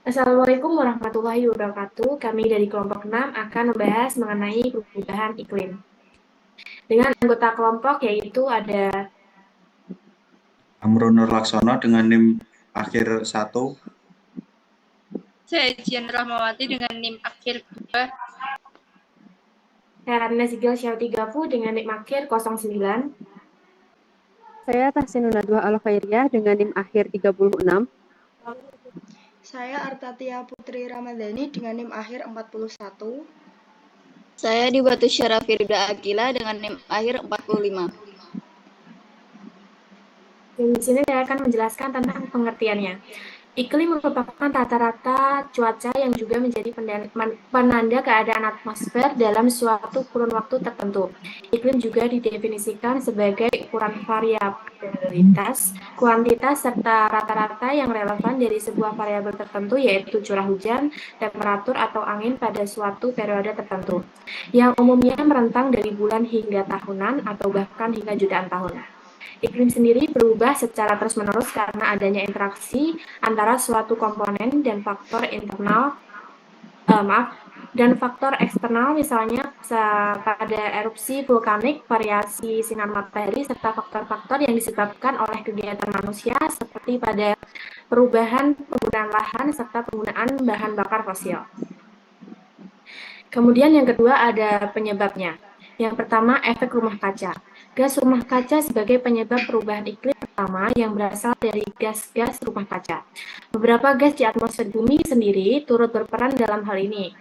Assalamualaikum warahmatullahi wabarakatuh. Kami dari kelompok 6 akan membahas mengenai perubahan iklim. Dengan anggota kelompok yaitu ada Amrun Laksono dengan NIM akhir 1. Saya Jian Rahmawati dengan NIM akhir 2. Herana Sigil Syawtigafu dengan NIM akhir 09. Saya Tahsin Nadwa Al-Khairiyah dengan NIM akhir 36. Saya Artatia Putri Ramadhani dengan NIM akhir 41. Saya Dibatu Syara Firda Akila dengan NIM akhir 45. Di sini saya akan menjelaskan tentang pengertiannya. Iklim merupakan rata-rata cuaca yang juga menjadi penanda keadaan atmosfer dalam suatu kurun waktu tertentu. Iklim juga didefinisikan sebagai ukuran variabilitas, kuantitas, serta rata-rata yang relevan dari sebuah variabel tertentu, yaitu curah hujan, temperatur, atau angin pada suatu periode tertentu, yang umumnya merentang dari bulan hingga tahunan atau bahkan hingga jutaan tahun. Iklim sendiri berubah secara terus-menerus karena adanya interaksi antara suatu komponen dan faktor faktor eksternal, misalnya pada erupsi vulkanik, variasi sinar matahari, serta faktor-faktor yang disebabkan oleh kegiatan manusia seperti pada perubahan penggunaan lahan serta penggunaan bahan bakar fosil. Kemudian yang kedua ada penyebabnya. Yang pertama, efek rumah kaca. Gas rumah kaca sebagai penyebab perubahan iklim pertama yang berasal dari gas-gas rumah kaca. Beberapa gas di atmosfer bumi sendiri turut berperan dalam hal ini.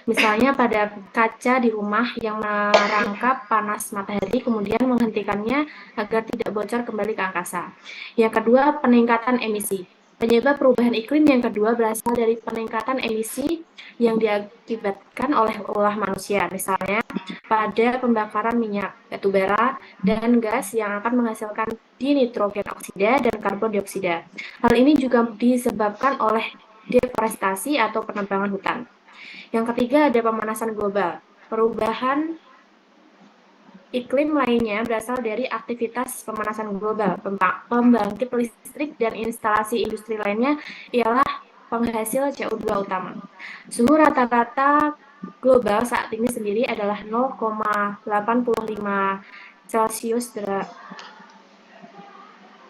Misalnya pada kaca di rumah yang merangkap panas matahari kemudian menghentikannya agar tidak bocor kembali ke angkasa. Yang kedua, peningkatan emisi. Penyebab perubahan iklim yang kedua berasal dari peningkatan emisi yang diakibatkan oleh ulah manusia, misalnya pada pembakaran minyak, batu bara, dan gas yang akan menghasilkan dinitrogen oksida dan karbon dioksida. Hal ini juga disebabkan oleh deforestasi atau penebangan hutan. Yang ketiga ada pemanasan global. Perubahan iklim lainnya berasal dari aktivitas pemanasan global. Pembangkit listrik dan instalasi industri lainnya ialah penghasil CO2 utama. Suhu rata-rata global saat ini sendiri adalah 0,85 Celcius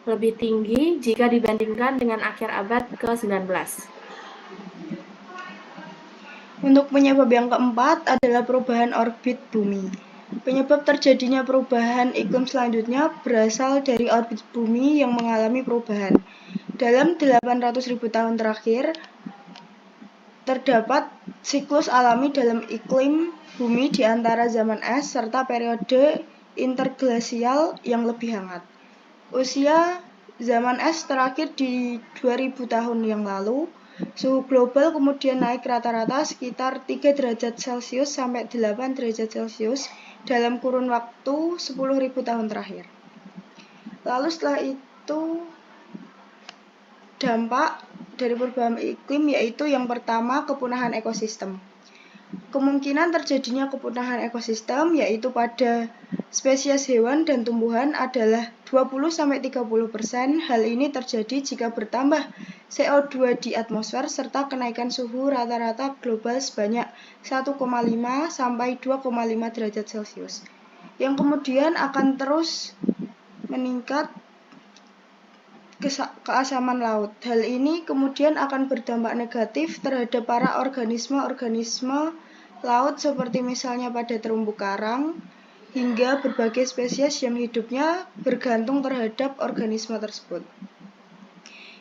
lebih tinggi jika dibandingkan dengan akhir abad ke-19. Untuk penyebab yang keempat adalah perubahan orbit bumi. Penyebab terjadinya perubahan iklim selanjutnya berasal dari orbit bumi yang mengalami perubahan. Dalam 800.000 tahun terakhir, terdapat siklus alami dalam iklim bumi di antara zaman es serta periode interglasial yang lebih hangat. Usia zaman es terakhir di 2000 tahun yang lalu. Suhu global kemudian naik rata-rata sekitar 3 derajat Celcius sampai 8 derajat Celcius dalam kurun waktu 10.000 tahun terakhir. Lalu setelah itu dampak dari perubahan iklim yaitu yang pertama kepunahan ekosistem. Kemungkinan terjadinya kepunahan ekosistem yaitu pada spesies hewan dan tumbuhan adalah 20-30%. Hal ini terjadi jika bertambah CO2 di atmosfer serta kenaikan suhu rata-rata global sebanyak 1,5 sampai 2,5 derajat Celcius. Yang kemudian akan terus meningkat keasaman laut. Hal ini kemudian akan berdampak negatif terhadap para organisme-organisme laut seperti misalnya pada terumbu karang hingga berbagai spesies yang hidupnya bergantung terhadap organisme tersebut.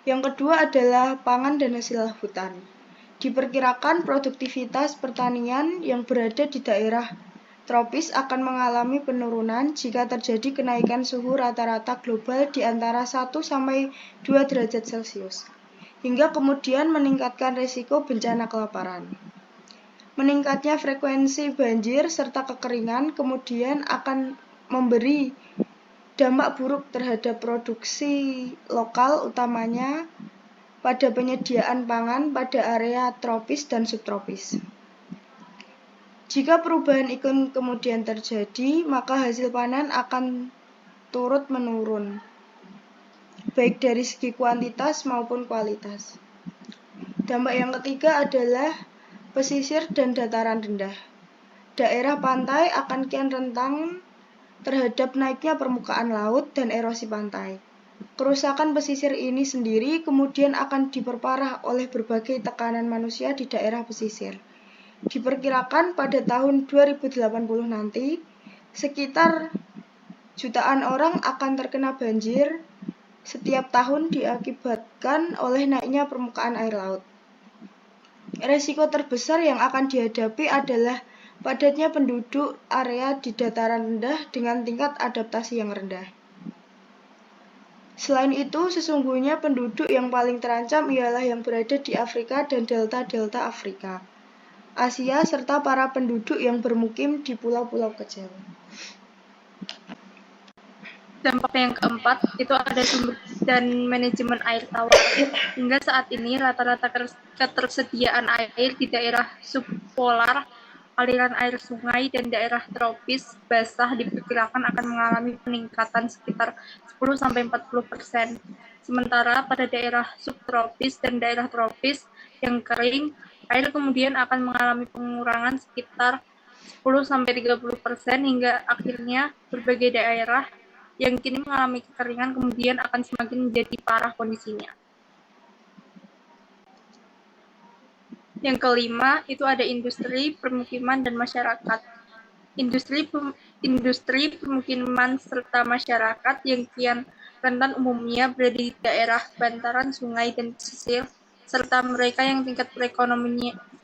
Yang kedua adalah pangan dan hasil hutan. Diperkirakan produktivitas pertanian yang berada di daerah tropis akan mengalami penurunan jika terjadi kenaikan suhu rata-rata global di antara 1 sampai 2 derajat Celcius, hingga kemudian meningkatkan risiko bencana kelaparan. Meningkatnya frekuensi banjir serta kekeringan kemudian akan memberi dampak buruk terhadap produksi lokal utamanya pada penyediaan pangan pada area tropis dan subtropis. Jika perubahan iklim kemudian terjadi, maka hasil panen akan turut menurun, baik dari segi kuantitas maupun kualitas. Dampak yang ketiga adalah pesisir dan dataran rendah. Daerah pantai akan kian rentan terhadap naiknya permukaan laut dan erosi pantai. Kerusakan pesisir ini sendiri kemudian akan diperparah oleh berbagai tekanan manusia di daerah pesisir. Diperkirakan pada tahun 2080 nanti, sekitar jutaan orang akan terkena banjir setiap tahun diakibatkan oleh naiknya permukaan air laut. Resiko terbesar yang akan dihadapi adalah padatnya penduduk area di dataran rendah dengan tingkat adaptasi yang rendah. Selain itu, sesungguhnya penduduk yang paling terancam ialah yang berada di Afrika dan delta-delta Afrika, Asia, serta para penduduk yang bermukim di pulau-pulau kecil. Dampak yang keempat itu ada sumber dan manajemen air tawar. Hingga saat ini rata-rata ketersediaan air di daerah subpolar, aliran air sungai, dan daerah tropis basah diperkirakan akan mengalami peningkatan sekitar 10-40%. Sementara pada daerah subtropis dan daerah tropis yang kering, air kemudian akan mengalami pengurangan sekitar 10-30% hingga akhirnya berbagai daerah yang kini mengalami kekeringan kemudian akan semakin menjadi parah kondisinya. Yang kelima, itu ada industri, permukiman, dan masyarakat. Industri, permukiman, serta masyarakat yang kian rentan umumnya berada di daerah bantaran sungai dan pesisir, serta mereka yang tingkat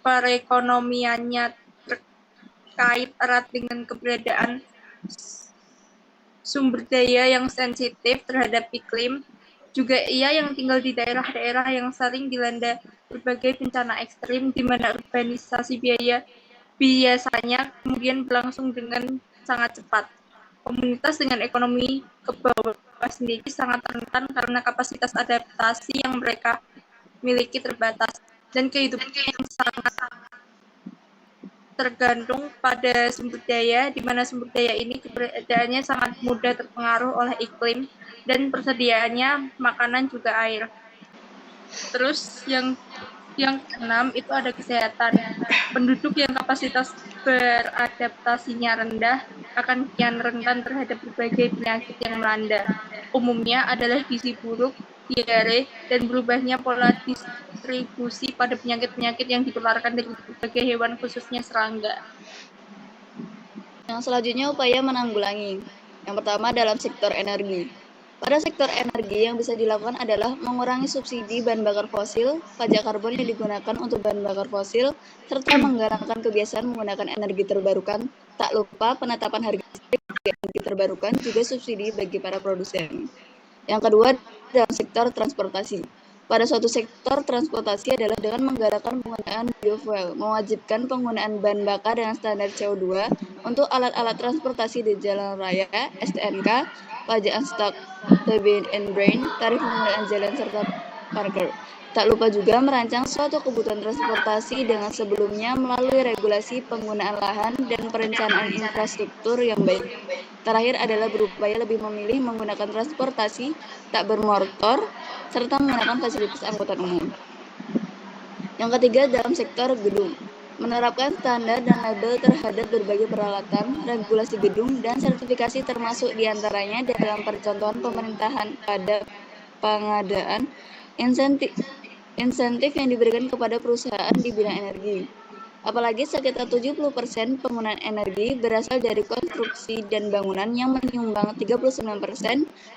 perekonomiannya terkait erat dengan keberadaan sumber daya yang sensitif terhadap iklim. Juga ia yang tinggal di daerah-daerah yang sering dilanda berbagai bencana ekstrim, di mana urbanisasi biasanya kemudian berlangsung dengan sangat cepat. Komunitas dengan ekonomi ke bawah sendiri sangat rentan karena kapasitas adaptasi yang mereka miliki terbatas, dan kehidupannya yang sangat tergantung pada sumber daya, di mana sumber daya ini keberadaannya sangat mudah terpengaruh oleh iklim dan persediaannya makanan juga air. Terus yang keenam itu ada kesehatan. Penduduk yang kapasitas beradaptasinya rendah akan kian rentan terhadap berbagai penyakit yang melanda. Umumnya adalah gizi buruk, diare, dan berubahnya pola distribusi pada penyakit-penyakit yang ditularkan dari berbagai hewan, khususnya serangga. Yang selanjutnya upaya menanggulangi. Yang pertama dalam sektor energi. Pada sektor energi yang bisa dilakukan adalah mengurangi subsidi bahan bakar fosil, pajak karbon yang digunakan untuk bahan bakar fosil, serta menggalakkan kebiasaan menggunakan energi terbarukan. Tak lupa penetapan harga listrik energi terbarukan juga subsidi bagi para produsen. Yang kedua, dalam sektor transportasi. Pada suatu sektor transportasi adalah dengan menggalakkan penggunaan biofuel, mewajibkan penggunaan bahan bakar dengan standar CO2 untuk alat-alat transportasi di jalan raya, STNK, pajak stok, TB and Brain, tarif penggunaan jalan serta parkir. Tak lupa juga merancang suatu kebutuhan transportasi dengan sebelumnya melalui regulasi penggunaan lahan dan perencanaan infrastruktur yang baik. Terakhir adalah berupaya lebih memilih menggunakan transportasi tak bermotor serta menggunakan fasilitas angkutan umum. Yang ketiga dalam sektor gedung, menerapkan standar dan label terhadap berbagai peralatan, regulasi gedung, dan sertifikasi termasuk diantaranya dalam percontohan pemerintahan pada pengadaan insentif yang diberikan kepada perusahaan di bidang energi. Apalagi sekitar 70% penggunaan energi berasal dari konstruksi dan bangunan yang menyumbang 39%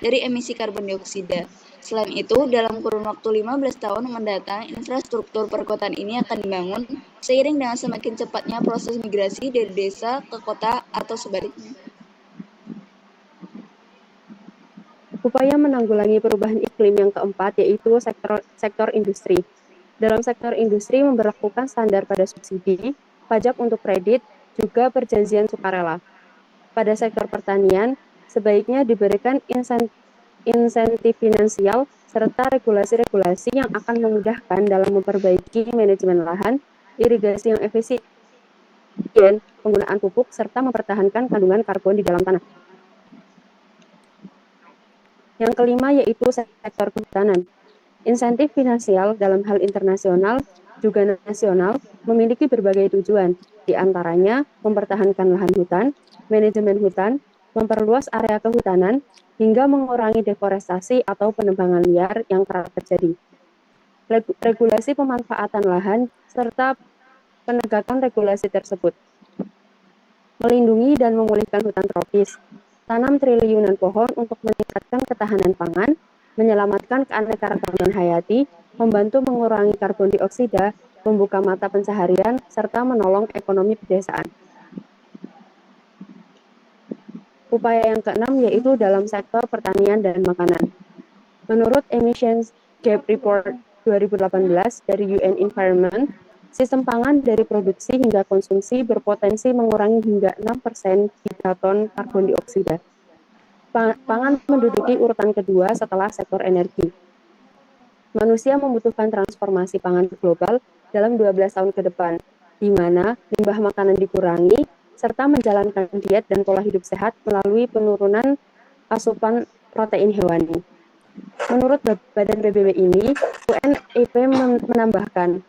dari emisi karbon dioksida. Selain itu, dalam kurun waktu 15 tahun mendatang, infrastruktur perkotaan ini akan dibangun seiring dengan semakin cepatnya proses migrasi dari desa ke kota atau sebaliknya. Upaya menanggulangi perubahan iklim yang keempat yaitu sektor industri. Dalam sektor industri memberlakukan standar pada subsidi, pajak untuk kredit, juga perjanjian sukarela. Pada sektor pertanian, sebaiknya diberikan insentif finansial serta regulasi-regulasi yang akan memudahkan dalam memperbaiki manajemen lahan, irigasi yang efisien, penggunaan pupuk, serta mempertahankan kandungan karbon di dalam tanah. Yang kelima yaitu sektor kehutanan. Insentif finansial dalam hal internasional juga nasional memiliki berbagai tujuan, di antaranya mempertahankan lahan hutan, manajemen hutan, memperluas area kehutanan, hingga mengurangi deforestasi atau penebangan liar yang kerap terjadi. Regulasi pemanfaatan lahan serta penegakan regulasi tersebut. Melindungi dan memulihkan hutan tropis, tanam triliunan pohon untuk meningkatkan ketahanan pangan, menyelamatkan keanekaragaman hayati, membantu mengurangi karbon dioksida, membuka mata pencaharian, serta menolong ekonomi pedesaan. Upaya yang keenam yaitu dalam sektor pertanian dan makanan. Menurut Emissions Gap Report 2018 dari UN Environment, sistem pangan dari produksi hingga konsumsi berpotensi mengurangi hingga 6% gigaton karbon dioksida. Pangan menduduki urutan kedua setelah sektor energi. Manusia membutuhkan transformasi pangan global dalam 12 tahun ke depan, di mana limbah makanan dikurangi, serta menjalankan diet dan pola hidup sehat melalui penurunan asupan protein hewani. Menurut Badan PBB ini, UNEP menambahkan,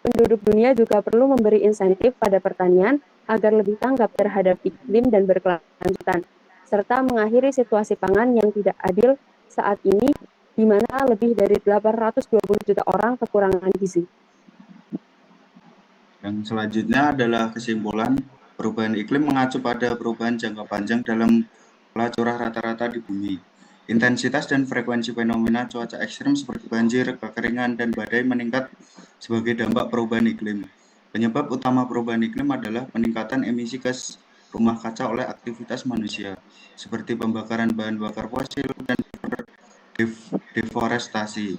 penduduk dunia juga perlu memberi insentif pada pertanian agar lebih tanggap terhadap iklim dan berkelanjutan, serta mengakhiri situasi pangan yang tidak adil saat ini, di mana lebih dari 820 juta orang kekurangan gizi. Yang selanjutnya adalah kesimpulan, perubahan iklim mengacu pada perubahan jangka panjang dalam pola curah rata-rata di bumi. Intensitas dan frekuensi fenomena cuaca ekstrim seperti banjir, kekeringan, dan badai meningkat sebagai dampak perubahan iklim. Penyebab utama perubahan iklim adalah peningkatan emisi gas rumah kaca oleh aktivitas manusia, seperti pembakaran bahan bakar fosil dan deforestasi.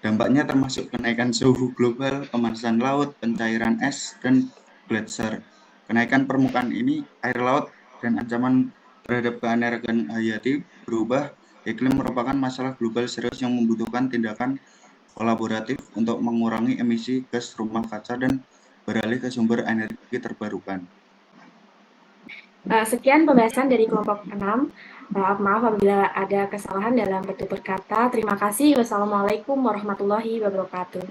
Dampaknya termasuk kenaikan suhu global, pemanasan laut, pencairan es, dan gletser. Kenaikan permukaan ini, air laut, dan ancaman terhadap keanekaragaman hayati berubah. Iklim merupakan masalah global serius yang membutuhkan tindakan kolaboratif untuk mengurangi emisi gas rumah kaca dan beralih ke sumber energi terbarukan. Sekian pembahasan dari kelompok 6. Maaf apabila ada kesalahan dalam bentuk berkata. Terima kasih. Wassalamualaikum warahmatullahi wabarakatuh.